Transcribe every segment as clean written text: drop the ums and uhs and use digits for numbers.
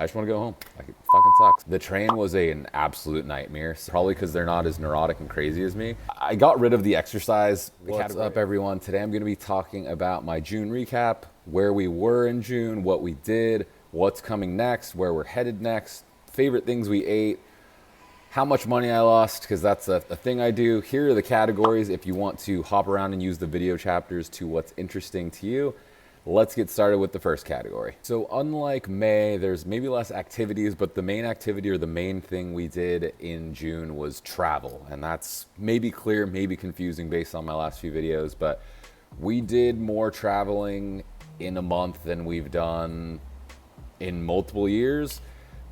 I just want to go home. Like, it fucking sucks. The train was an absolute nightmare, probably because they're not as neurotic and crazy as me. I got rid of the exercise. What's up, everyone? Today I'm going to be talking about my June recap, where we were in June, what we did, what's coming next, where we're headed next, favorite things we ate, how much money I lost, because that's a thing I do. Here are the categories if you want to hop around and use the video chapters to what's interesting to you. Let's get started with the first category. So unlike May, there's maybe less activities, but the main activity or the main thing we did in June was travel. And that's maybe clear, maybe confusing based on my last few videos, but we did more traveling in a month than we've done in multiple years.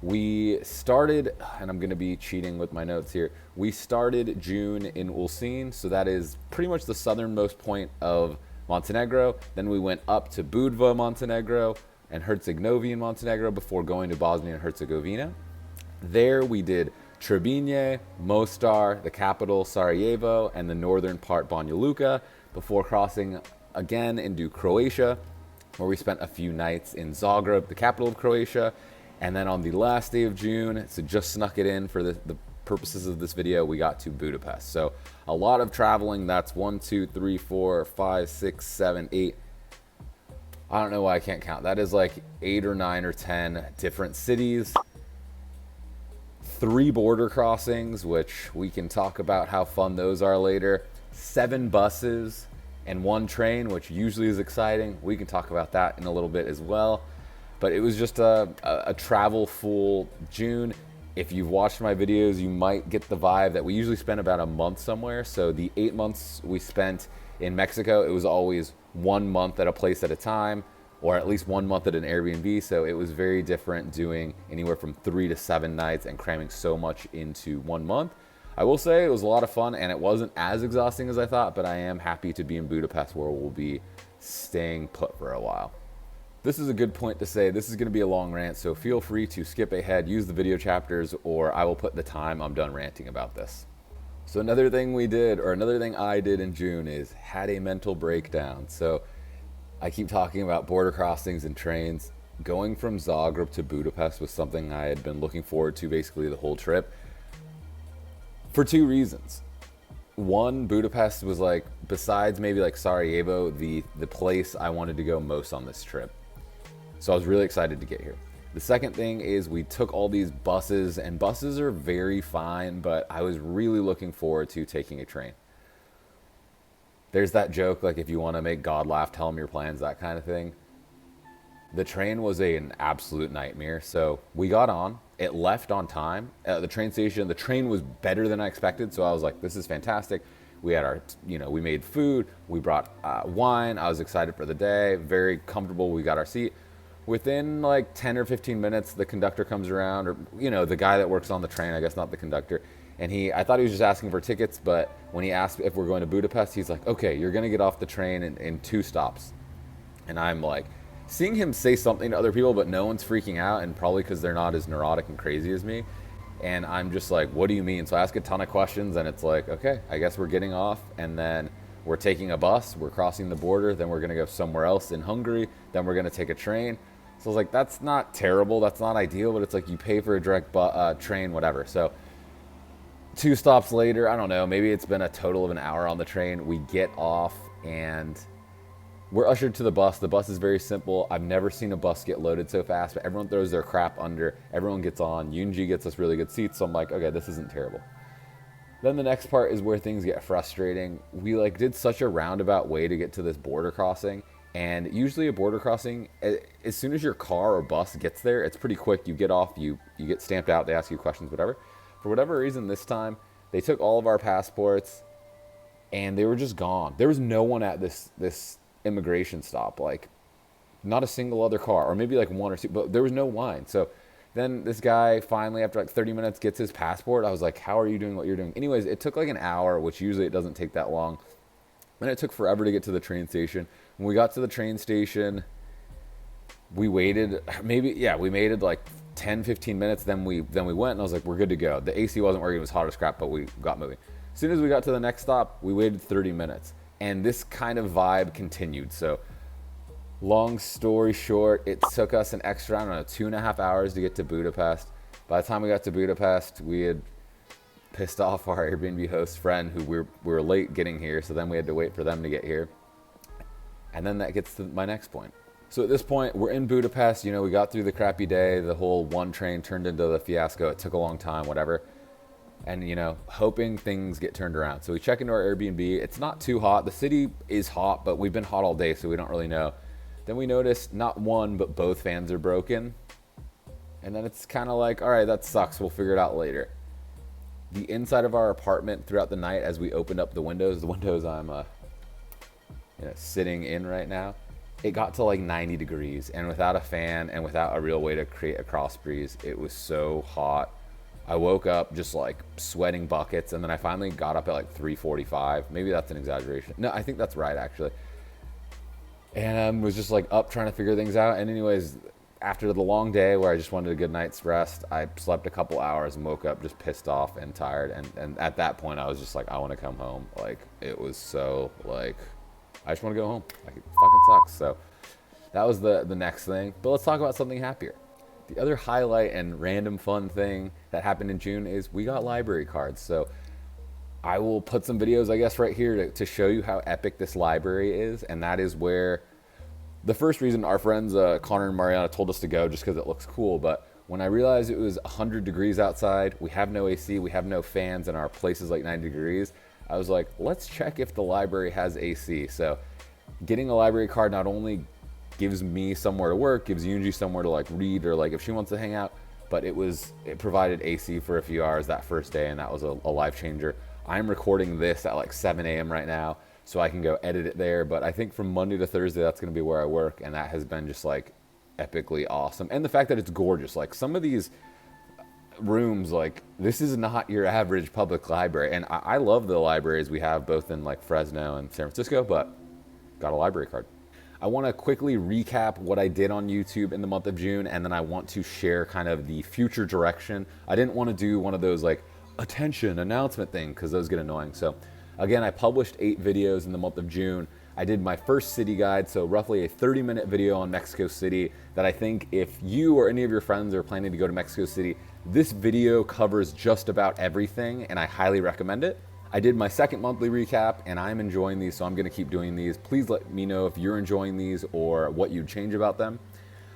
We started, and I'm gonna be cheating with my notes here, we started June in Ulcinj, so that is pretty much the southernmost point of Montenegro. Then we went up to Budva, Montenegro, and Herzegovina, Montenegro, before going to Bosnia and Herzegovina. There we did Trebinje, Mostar, the capital Sarajevo, and the northern part Banja Luka, before crossing again into Croatia, where we spent a few nights in Zagreb, the capital of Croatia. And then on the last day of June, so just snuck it in for the purposes of this video, we got to Budapest. So a lot of traveling. That's 1, 2, 3, 4, 5, 6, 7, 8. I don't know why I can't count. That is like 8 or 9 or 10 different cities. 3 border crossings, which we can talk about how fun those are later. 7 buses and 1 train, which usually is exciting. We can talk about that in a little bit as well. But it was just a travel-full June. If you've watched my videos, you might get the vibe that we usually spend about a month somewhere. So the 8 months we spent in Mexico, it was always 1 month at a place at a time, or at least 1 month at an Airbnb. So it was very different doing anywhere from 3 to 7 nights and cramming so much into 1 month. I will say it was a lot of fun, and it wasn't as exhausting as I thought, but I am happy to be in Budapest, where we'll be staying put for a while. This is a good point to say this is going to be a long rant, so feel free to skip ahead, use the video chapters, or I will put the time I'm done ranting about this. So another thing we did, or another thing I did in June, is had a mental breakdown. So I keep talking about border crossings and trains. Going from Zagreb to Budapest was something I had been looking forward to basically the whole trip, for 2 reasons. One, Budapest was like, besides maybe like Sarajevo, the place I wanted to go most on this trip. So I was really excited to get here. The second thing is we took all these buses, and buses are very fine, but I was really looking forward to taking a train. There's that joke, like if you want to make God laugh, tell him your plans, that kind of thing. The train was an absolute nightmare. So we got on, it left on time at the train station. The train was better than I expected. So I was like, this is fantastic. We had our, we made food, we brought wine. I was excited for the day, very comfortable. We got our seat. Within like 10 or 15 minutes, the conductor comes around, or, the guy that works on the train, I guess not the conductor. And I thought he was just asking for tickets, but when he asked if we're going to Budapest, he's like, okay, you're going to get off the train in 2 stops. And I'm like, seeing him say something to other people, but no one's freaking out, and probably because they're not as neurotic and crazy as me. And I'm just like, what do you mean? So I ask a ton of questions, and it's like, okay, I guess we're getting off, and then we're taking a bus, we're crossing the border, then we're going to go somewhere else in Hungary, then we're going to take a train. So I was like, that's not terrible, that's not ideal, but it's like you pay for a direct train, whatever. So 2 stops later, I don't know, maybe it's been a total of an hour on the train. We get off, and we're ushered to the bus. The bus is very simple. I've never seen a bus get loaded so fast, but everyone throws their crap under, everyone gets on. Yunji gets us really good seats, so I'm like, okay, this isn't terrible. Then the next part is where things get frustrating. We did such a roundabout way to get to this border crossing, and usually a border crossing, as soon as your car or bus gets there, it's pretty quick. You get off, you get stamped out, they ask you questions, whatever. For whatever reason this time, they took all of our passports, and they were just gone. There was no one at this immigration stop, like not a single other car, or maybe like 1 or 2, but there was no line. So then this guy finally, after like 30 minutes, gets his passport. I was like, how are you doing what you're doing? Anyways, it took like an hour, which usually it doesn't take that long. Then it took forever to get to the train station. When we got to the train station, we waited, we waited like 10, 15 minutes. Then we went, and I was like, we're good to go. The AC wasn't working, it was hot as crap, but we got moving. As soon as we got to the next stop, we waited 30 minutes. And this kind of vibe continued. So Long story short, it took us an extra, I don't know, 2.5 hours to get to Budapest. By the time we got to Budapest, we had pissed off our Airbnb host friend who we were late getting here, so then we had to wait for them to get here. And then that gets to my next point. So at this point, we're in Budapest. You know, we got through the crappy day. The whole one train turned into the fiasco. It took a long time, whatever. And, you know, hoping things get turned around. So we check into our Airbnb. It's not too hot. The city is hot, but we've been hot all day, so we don't really know. Then we notice not one, but both fans are broken. And then it's kind of like, all right, that sucks. We'll figure it out later. The inside of our apartment throughout the night, as we opened up the windows I'm sitting in right now, it got to like 90 degrees, and without a fan and without a real way to create a cross breeze, it was so hot. I woke up just like sweating buckets, and then I finally got up at like 3:45. Maybe that's an exaggeration. No, I think that's right, actually. And was just like up trying to figure things out. And anyways, after the long day where I just wanted a good night's rest, I slept a couple hours and woke up just pissed off and tired. And at that point, I was just like, I want to come home. Like, it was so like, I just want to go home. Like, it fucking sucks. So that was the next thing. But let's talk about something happier. The other highlight and random fun thing that happened in June is we got library cards. So I will put some videos, I guess, right here to show you how epic this library is. And that is where the first reason our friends Connor and Mariana told us to go, just because it looks cool. But when I realized it was 100 degrees outside, we have no AC, we have no fans, and our place is like 90 degrees, I was like, let's check if the library has AC. So getting a library card not only gives me somewhere to work, gives Yunji somewhere to like read, or like if she wants to hang out, but it provided AC for a few hours that first day, and that was a life changer. I'm recording this at like 7 a.m. right now, so I can go edit it there. But I think from Monday to Thursday, that's going to be where I work, and that has been just like epically awesome. And the fact that it's gorgeous, like some of these rooms, like this is not your average public library. And I love the libraries we have both in like Fresno and San Francisco, but got a library card. I want to quickly recap what I did on YouTube in the month of June, and then I want to share kind of the future direction. I didn't want to do one of those like attention announcement thing because those get annoying. So again, I published 8 videos in the month of June. I did my first city guide, so roughly a 30-minute video on Mexico City that I think if you or any of your friends are planning to go to Mexico City, this video covers just about everything, and I highly recommend it. I did my second monthly recap, and I'm enjoying these, so I'm going to keep doing these. Please let me know if you're enjoying these or what you'd change about them.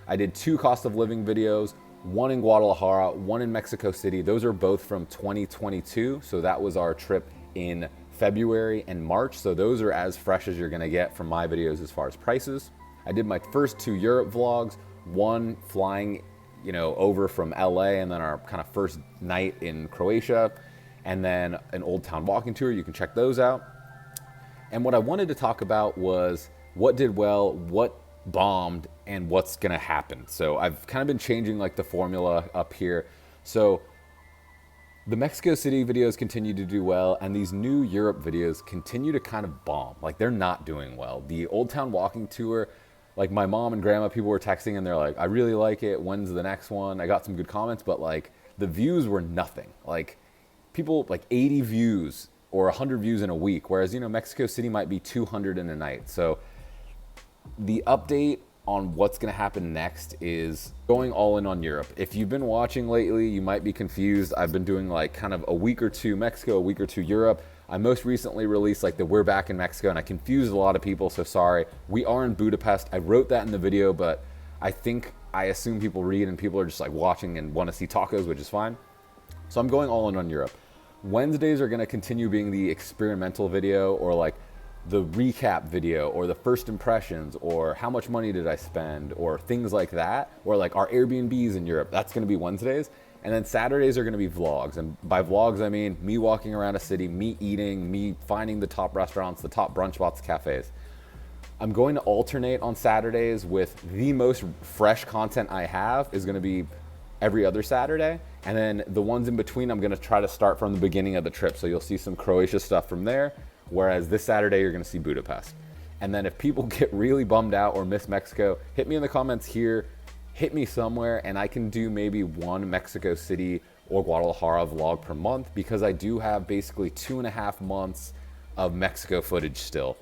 I did 2 cost of living videos, one in Guadalajara, one in Mexico City. Those are both from 2022, so that was our trip in February and March, so those are as fresh as you're going to get from my videos as far as prices. I did my first 2 Europe vlogs, one flying over from LA, and then our kind of first night in Croatia, and then an Old Town walking tour. You can check those out. And what I wanted to talk about was what did well, what bombed, and what's gonna happen. So I've kind of been changing like the formula up here. So the Mexico City videos continue to do well, and these new Europe videos continue to kind of bomb. Like, they're not doing well. The Old Town walking tour, like my mom and grandma, people were texting and they're like, I really like it. When's the next one? I got some good comments, but like the views were nothing. Like people, like 80 views or 100 views in a week, whereas, Mexico City might be 200 in a night. So the update on what's going to happen next is going all in on Europe. If you've been watching lately, you might be confused. I've been doing like kind of a week or 2 Mexico, a week or 2 Europe. I most recently released like the We're Back in Mexico, and I confused a lot of people, so sorry. We are in Budapest. I wrote that in the video, but I assume people read and people are just like watching and want to see tacos, which is fine. So I'm going all in on Europe. Wednesdays are going to continue being the experimental video, or like the recap video, or the first impressions, or how much money did I spend, or things like that, or like our Airbnbs in Europe. That's going to be Wednesdays. And then Saturdays are going to be vlogs. And by vlogs, I mean me walking around a city, me eating, me finding the top restaurants, the top brunch spots, cafes. I'm going to alternate on Saturdays with the most fresh content I have is going to be every other Saturday. And then the ones in between, I'm going to try to start from the beginning of the trip. So you'll see some Croatia stuff from there. Whereas this Saturday, you're going to see Budapest. And then if people get really bummed out or miss Mexico, hit me in the comments here, hit me somewhere, and I can do maybe 1 Mexico City or Guadalajara vlog per month, because I do have basically 2.5 months of Mexico footage still.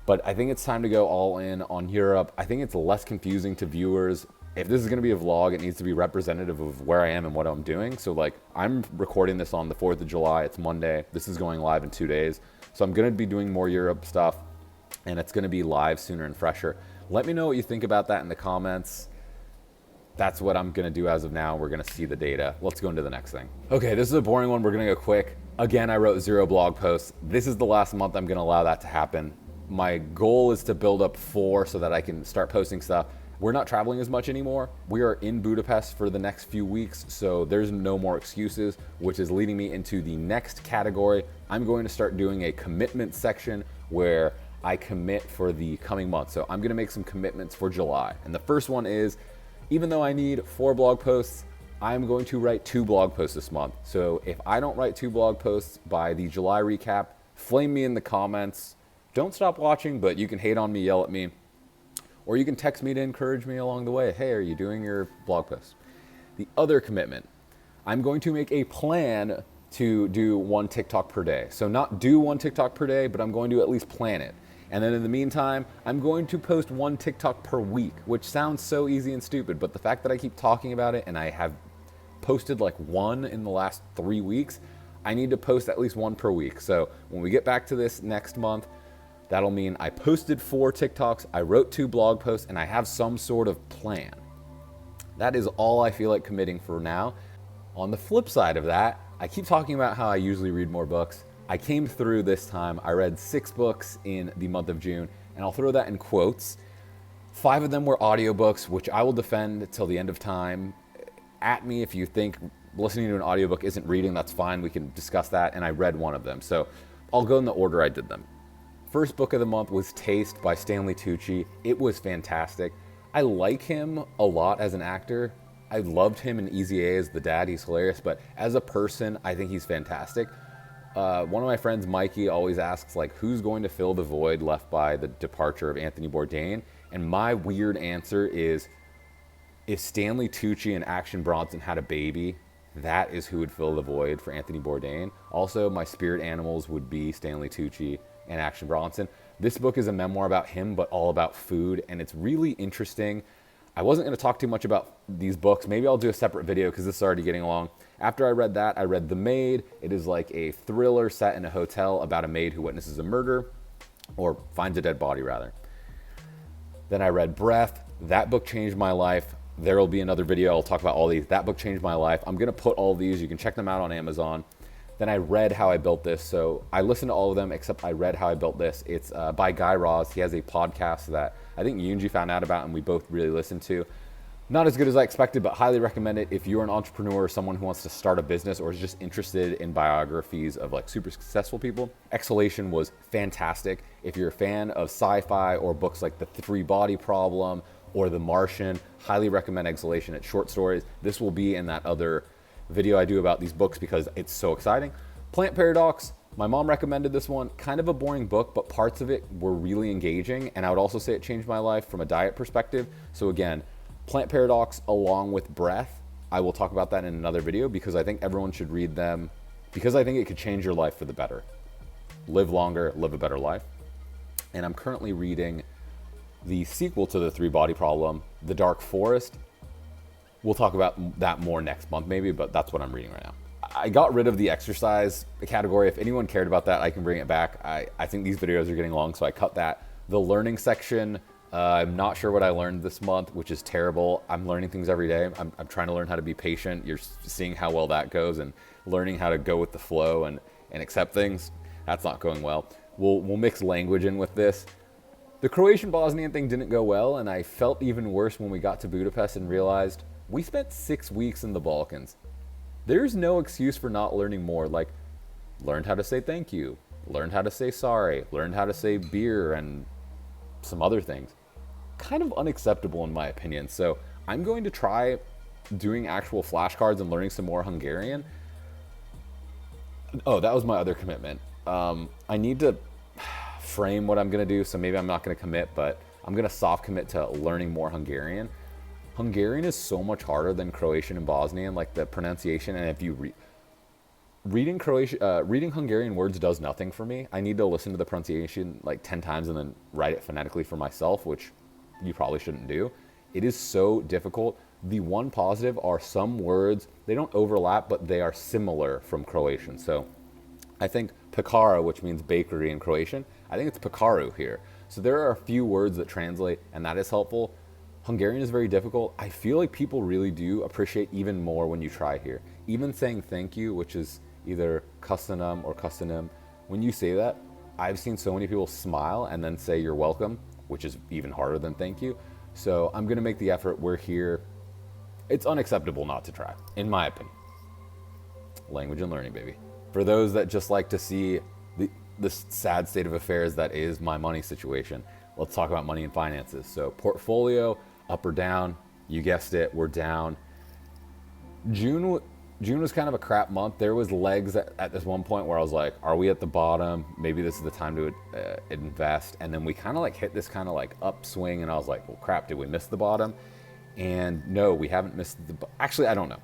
But I think it's time to go all in on Europe. I think it's less confusing to viewers. If this is going to be a vlog, it needs to be representative of where I am and what I'm doing. So like, I'm recording this on the 4th of July. It's Monday. This is going live in 2 days. So I'm going to be doing more Europe stuff, and it's going to be live sooner and fresher. Let me know what you think about that in the comments. That's what I'm going to do as of now. We're going to see the data. Let's go into the next thing. Okay, this is a boring one. We're going to go quick. Again, I wrote 0 blog posts. This is the last month I'm going to allow that to happen. My goal is to build up 4 so that I can start posting stuff. We're not traveling as much anymore. We are in Budapest for the next few weeks, so there's no more excuses, which is leading me into the next category. I'm going to start doing a commitment section where I commit for the coming month. So I'm gonna make some commitments for July. And the first one is, even though I need 4 blog posts, I'm going to write 2 blog posts this month. So if I don't write 2 blog posts by the July recap, flame me in the comments. Don't stop watching, but you can hate on me, yell at me, or you can text me to encourage me along the way. Hey, are you doing your blog posts? The other commitment, I'm going to make a plan to do 1 TikTok per day. So not do 1 TikTok per day, but I'm going to at least plan it. And then in the meantime, I'm going to post 1 TikTok per week, which sounds so easy and stupid, but the fact that I keep talking about it and I have posted like 1 in the last 3 weeks, I need to post at least 1 per week. So when we get back to this next month, that'll mean I posted 4 TikToks, I wrote 2 blog posts, and I have some sort of plan. That is all I feel like committing for now. On the flip side of that, I keep talking about how I usually read more books. I came through this time. I read 6 books in the month of June, and I'll throw that in quotes. 5 of them were audiobooks, which I will defend till the end of time. At me if you think listening to an audiobook isn't reading, that's fine. We can discuss that, and I read 1 of them. So I'll go in the order I did them. First book of the month was Taste by Stanley Tucci. It was fantastic. I like him a lot as an actor. I loved him in Easy A as the dad. He's hilarious, but as a person, I think he's fantastic. One of my friends, Mikey, always asks, like, who's going to fill the void left by the departure of Anthony Bourdain? And my weird answer is, if Stanley Tucci and Action Bronson had a baby, that is who would fill the void for Anthony Bourdain. Also, my spirit animals would be Stanley Tucci and Action Bronson. This book is a memoir about him, but all about food, and it's really interesting. I wasn't going to talk too much about these books. Maybe I'll do a separate video because this is already getting long. After I read that, I read The Maid. It is like a thriller set in a hotel about a maid who witnesses a murder, or finds a dead body rather. Then I read Breath. That book changed my life. There will be another video. I'll talk about all these. That book changed my life. I'm going to put all these. You can check them out on Amazon. Then I read How I Built This. So I listened to all of them except I read How I Built This. It's by Guy Raz. He has a podcast that I think Yunji found out about and we both really listened to. Not as good as I expected, but highly recommend it if you're an entrepreneur or someone who wants to start a business or is just interested in biographies of like super successful people. Exhalation was fantastic. If you're a fan of sci-fi or books like The 3 Body Problem or The Martian, highly recommend Exhalation. It's short stories. This will be in that other video I do about these books because it's so exciting. Plant Paradox, my mom recommended this one. Kind of a boring book, but parts of it were really engaging, and I would also say it changed my life from a diet perspective. So again, Plant Paradox along with Breath. I will talk about that in another video because I think everyone should read them because I think it could change your life for the better. Live longer, live a better life. And I'm currently reading the sequel to The 3 Body Problem, The Dark Forest. We'll talk about that more next month maybe, but that's what I'm reading right now. I got rid of the exercise category. If anyone cared about that, I can bring it back. I think these videos are getting long, so I cut that. The learning section, I'm not sure what I learned this month, which is terrible. I'm learning things every day. I'm trying to learn how to be patient. You're seeing how well that goes and learning how to go with the flow and accept things. That's not going well. We'll mix language in with this. The Croatian-Bosnian thing didn't go well, and I felt even worse when we got to Budapest and realized we spent 6 weeks in the Balkans. There's no excuse for not learning more. Like, learned how to say thank you, learned how to say sorry, learned how to say beer and some other things. Kind of unacceptable in my opinion. So I'm going to try doing actual flashcards and learning some more Hungarian. Oh, that was my other commitment. I need to frame what I'm going to do, so maybe I'm not going to commit, but I'm going to soft commit to learning more Hungarian. Hungarian is so much harder than Croatian and Bosnian, like the pronunciation, and if you reading Hungarian words does nothing for me. I need to listen to the pronunciation like 10 times and then write it phonetically for myself, which you probably shouldn't do. It is so difficult. The one positive are some words, they don't overlap, but they are similar from Croatian. So I think pekara, which means bakery in Croatian, I think it's pekaru here. So there are a few words that translate, and that is helpful. Hungarian is very difficult. I feel like people really do appreciate even more when you try here. Even saying thank you, which is either köszönöm or köszönöm, when you say that, I've seen so many people smile and then say you're welcome, which is even harder than thank you. So I'm gonna make the effort. We're here. It's unacceptable not to try, in my opinion. Language and learning, baby. For those that just like to see the sad state of affairs that is my money situation, let's talk about money and finances. So portfolio, up or down, you guessed it, we're down. June was kind of a crap month. There was legs at this one point where I was like, are we at the bottom? Maybe this is the time to invest. And then we kind of like hit this kind of like upswing, and I was like, well, crap, did we miss the bottom? And no, we haven't missed actually, I don't know.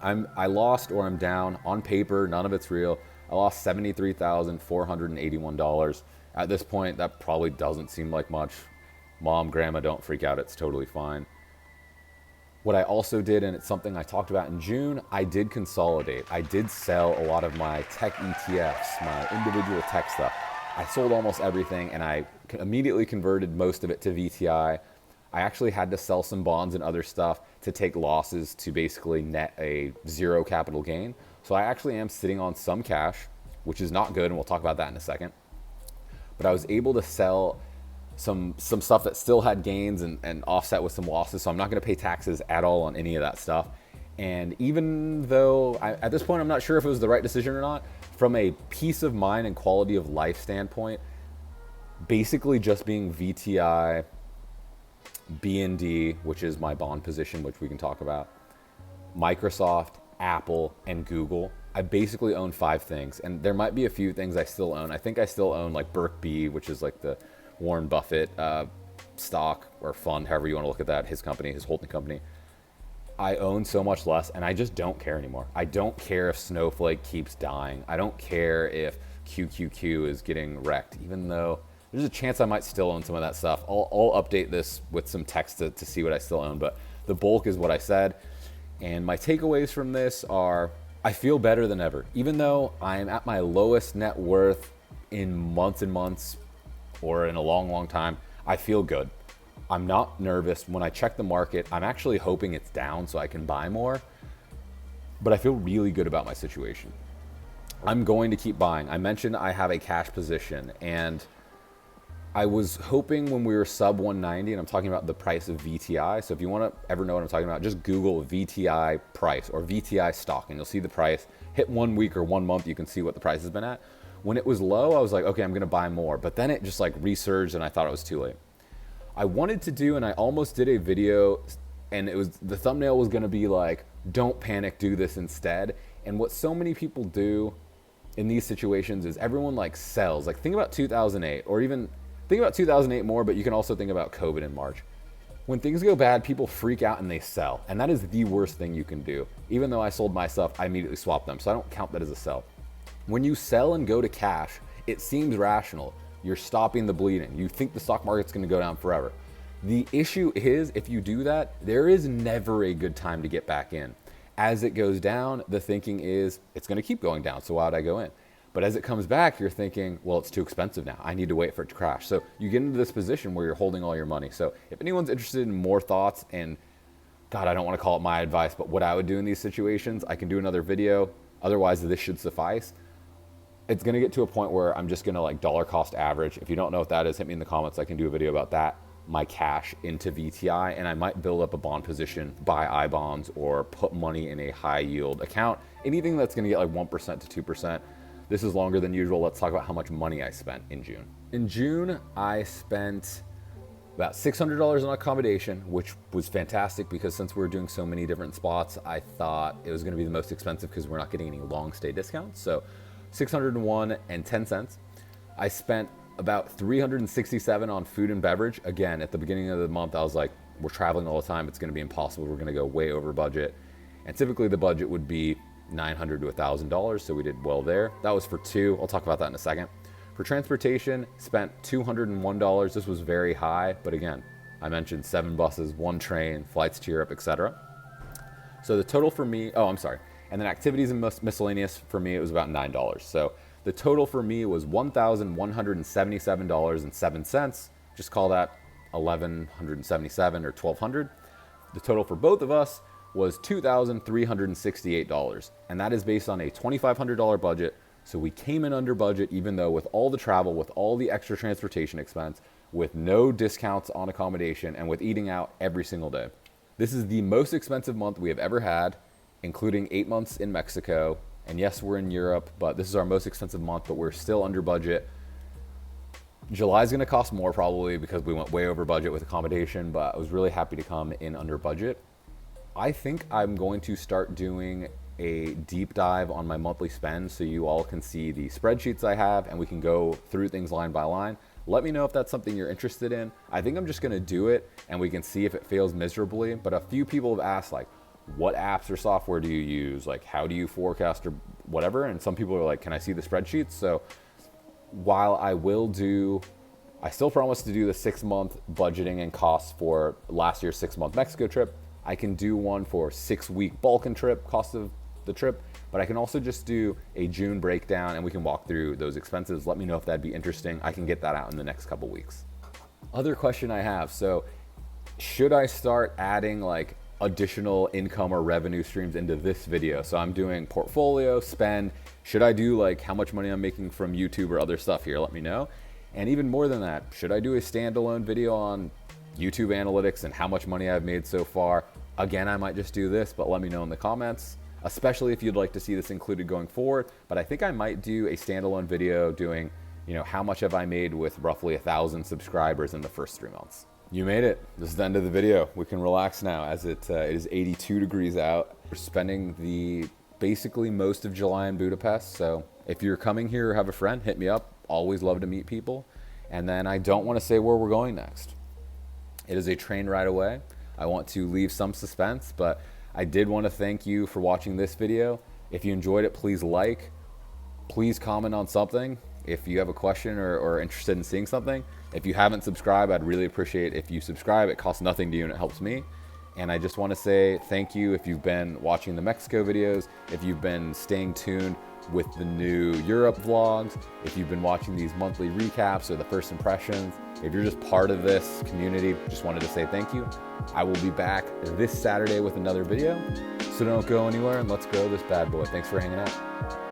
I lost, or I'm down on paper. None of it's real. I lost $73,481. At this point, that probably doesn't seem like much. Mom, grandma, don't freak out. It's totally fine. What I also did, and it's something I talked about in June, I did consolidate. I did sell a lot of my tech ETFs, my individual tech stuff. I sold almost everything, and I immediately converted most of it to VTI. I actually had to sell some bonds and other stuff to take losses to basically net a zero capital gain. So I actually am sitting on some cash, which is not good, and we'll talk about that in a second. But I was able to sell some stuff that still had gains and offset with some losses. So I'm not going to pay taxes at all on any of that stuff. And even though at this point I'm not sure if it was the right decision or not, from a peace of mind and quality of life standpoint, basically just being VTI, BND, which is my bond position, which we can talk about, Microsoft, Apple, and Google. I basically own 5 things, and there might be a few things I still own. I think I still own like Berkshire, which is like the Warren Buffett stock or fund, however you want to look at that, his company, his holding company. I own so much less, and I just don't care anymore. I don't care if Snowflake keeps dying. I don't care if QQQ is getting wrecked, even though there's a chance I might still own some of that stuff. I'll update this with some text to see what I still own, but the bulk is what I said. And my takeaways from this are, I feel better than ever. Even though I am at my lowest net worth in months and months, or in a long, long time, I feel good. I'm not nervous. When I check the market, I'm actually hoping it's down so I can buy more, but I feel really good about my situation. I'm going to keep buying. I mentioned I have a cash position, and I was hoping when we were sub 190, and I'm talking about the price of VTI. So if you want to ever know what I'm talking about, just Google VTI price or VTI stock, and you'll see the price. Hit 1 week or 1 month, you can see what the price has been at. When it was low, I was like, okay, I'm going to buy more. But then it just like resurged, and I thought it was too late. I wanted to do, and I almost did a video, and it was, the thumbnail was going to be like, don't panic, do this instead. And what so many people do in these situations is everyone like sells. Like think about 2008, or even think about 2008 more, but you can also think about COVID in March. When things go bad, people freak out and they sell. And that is the worst thing you can do. Even though I sold my stuff, I immediately swapped them. So I don't count that as a sell. When you sell and go to cash, it seems rational. You're stopping the bleeding. You think the stock market's going to go down forever. The issue is, if you do that, there is never a good time to get back in. As it goes down, the thinking is it's going to keep going down, so why would I go in? But as it comes back, you're thinking, well, it's too expensive now. I need to wait for it to crash. So you get into this position where you're holding all your money. So if anyone's interested in more thoughts, and God, I don't want to call it my advice, but what I would do in these situations, I can do another video. Otherwise, this should suffice. It's going to get to a point where I'm just going to like dollar cost average. If you don't know what that is, hit me in the comments. I can do a video about that. My cash into VTI, and I might build up a bond position, buy I bonds, or put money in a high yield account. Anything that's going to get like 1% to 2%. This is longer than usual. Let's talk about how much money I spent in June. In June, I spent about $600 on accommodation, which was fantastic because since we were doing so many different spots, I thought it was going to be the most expensive because we're not getting any long stay discounts. So $601.10. I spent about $367 on food and beverage. Again, at the beginning of the month, I was like, we're traveling all the time. It's going to be impossible. We're going to go way over budget. And typically the budget would be $900 to $1,000, so we did well there. That was for 2. I'll talk about that in a second. For transportation, spent $201. This was very high, but again, I mentioned 7 buses, 1 train, flights to Europe, etc. So the total for me, and then activities and miscellaneous for me, it was about $9. So the total for me was $1,177.07. Just call that $1,177 or $1,200. The total for both of us was $2,368, and that is based on a $2,500 budget. So we came in under budget, even though with all the travel, with all the extra transportation expense, with no discounts on accommodation, and with eating out every single day. This is the most expensive month we have ever had, including 8 months in Mexico. And yes, we're in Europe, but this is our most expensive month, but we're still under budget. July is going to cost more probably because we went way over budget with accommodation, but I was really happy to come in under budget. I think I'm going to start doing a deep dive on my monthly spend so you all can see the spreadsheets I have and we can go through things line by line. Let me know if that's something you're interested in. I think I'm just going to do it and we can see if it fails miserably. But a few people have asked, like, what apps or software do you use? Like, how do you forecast or whatever? And some people are like, can I see the spreadsheets? So while I still promise to do the 6-month budgeting and costs for last year's 6-month Mexico trip. I can do one for 6-week Balkan trip, cost of the trip, but I can also just do a June breakdown and we can walk through those expenses. Let me know if that'd be interesting. I can get that out in the next couple weeks. Other question I have, so should I start adding like additional income or revenue streams into this video? So I'm doing portfolio, spend. Should I do like how much money I'm making from YouTube or other stuff here? Let me know. And even more than that, should I do a standalone video on YouTube analytics and how much money I've made so far? Again, I might just do this, but let me know in the comments, especially if you'd like to see this included going forward. But I think I might do a standalone video doing, how much have I made with roughly 1,000 subscribers in the first 3 months. You made it. This is the end of the video. We can relax now as it is 82 degrees out. We're spending the basically most of July in Budapest. So if you're coming here or have a friend, hit me up. Always love to meet people. And then I don't want to say where we're going next. It is a train ride away. I want to leave some suspense, but I did want to thank you for watching this video. If you enjoyed it, please like, please comment on something. If you have a question or interested in seeing something. If you haven't subscribed, I'd really appreciate if you subscribe. It costs nothing to you and it helps me. And I just want to say thank you if you've been watching the Mexico videos, if you've been staying tuned with the new Europe vlogs, if you've been watching these monthly recaps or the first impressions, if you're just part of this community, just wanted to say thank you. I will be back this Saturday with another video, so don't go anywhere and let's grow this bad boy. Thanks for hanging out.